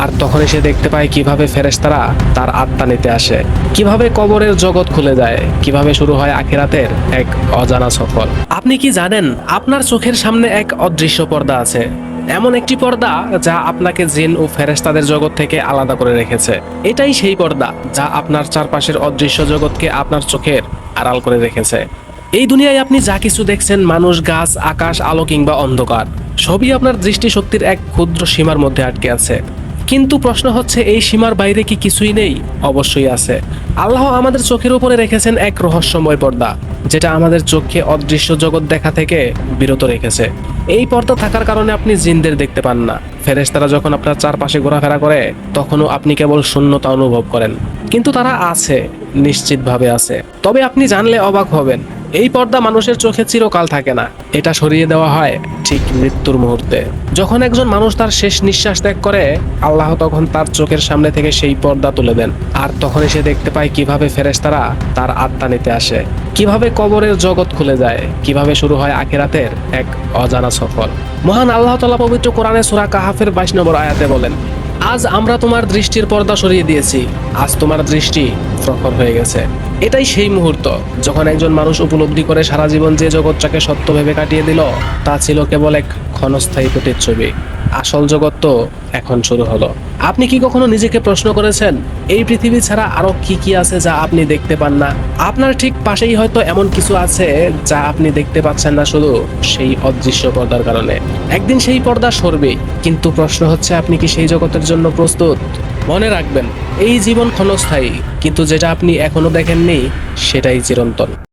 আর তখনই সে দেখতে পায় কিভাবে ফেরেশতারা তার আত্মা নিতে আসে, কিভাবে কবরের জগৎ খুলে যায়, কিভাবে শুরু হয় আখিরাতের এক অজানা সফর। আপনি কি জানেন আপনার চোখের সামনে এক অদৃশ্য পর্দা আছে? এমন একটি পর্দা যা আপনাকে জিন ও ফেরেশতাদের জগৎ থেকে আলাদা করে রেখেছে। এটাই সেই পর্দা যা আপনার চারপাশের অদৃশ্য জগৎকে আপনার চোখের আড়াল করে রেখেছে। এই দুনিয়ায় আপনি যা কিছু দেখছেন, মানুষ, গাছ, আকাশ, আলো কিংবা অন্ধকার, সবই আপনার দৃষ্টিশক্তির এক ক্ষুদ্র সীমার মধ্যে আটকে আছে। কিন্তু প্রশ্ন হচ্ছে, এই সীমার বাইরে কি কিছুই নেই? অবশ্যই আছে। আল্লাহ আমাদের চোখের উপরে রেখেছেন এক রহস্যময় পর্দা, যেটা আমাদের চোখকে অদৃশ্য জগৎ দেখা থেকে বিরত রেখেছে। এই পর্দা থাকার কারণে আপনি জিনদের দেখতে পান না। ফেরেশতারা যখন আপনার চারপাশে ঘোরাফেরা করে তখনও আপনি কেবল শূন্যতা অনুভব করেন। কিন্তু তারা আছে, নিশ্চিতভাবে আছে। তবে আপনি জানলে অবাক হবেন, এই পর্দা মানুষের চোখে চিরকাল থাকে না। এটা সরিয়ে দেওয়া হয় ঠিক মৃত্যুর মুহূর্তে। যখন একজন মানুষ তার শেষ নিঃশ্বাস ত্যাগ করে, আল্লাহ তখন তার চোখের সামনে থেকে সেই পর্দা তুলে দেন। আর তখনই সে দেখতে পায় কিভাবে ফেরেশতারা তার আত্মা নিতে আসে, কিভাবে কবরের জগৎ খুলে যায়, কিভাবে শুরু হয় আখিরাতের এক অজানা সফর। মহান আল্লাহ তাআলা পবিত্র কোরআনে সূরা কাহাফের 22 নম্বর আয়াতে বলেন, আজ আমরা তোমার দৃষ্টির পর্দা সরিয়ে দিয়েছি, আজ তোমার দৃষ্টি প্রখর হয়ে গেছে। এটাই সেই মুহূর্ত যখন একজন মানুষ উপলব্ধি করে সারা জীবন যে জগৎটাকে সত্য ভেবে কাটিয়ে দিল তা ছিল কেবল এক ক্ষণস্থায়ী প্রতিচ্ছবি। আসল জগৎ তো এখন শুরু হলো। আপনি কি কখনো নিজেকে প্রশ্ন করেছেন, এই পৃথিবী ছাড়া আরো কি কি আছে যা আপনি দেখতে পান না? আপনার ঠিক পাশেই হয়তো এমন কিছু আছে যা আপনি দেখতে পাচ্ছেন না, শুধু সেই অদৃশ্য পর্দার কারণে। একদিন সেই পর্দা সরবেই, কিন্তু প্রশ্ন হচ্ছে, আপনি কি সেই জগতের জন্য প্রস্তুত? মনে রাখবেন, এই জীবন ক্ষণস্থায়ী, কিন্তু যেটা আপনি এখনো দেখেননি সেটাই চিরন্তন।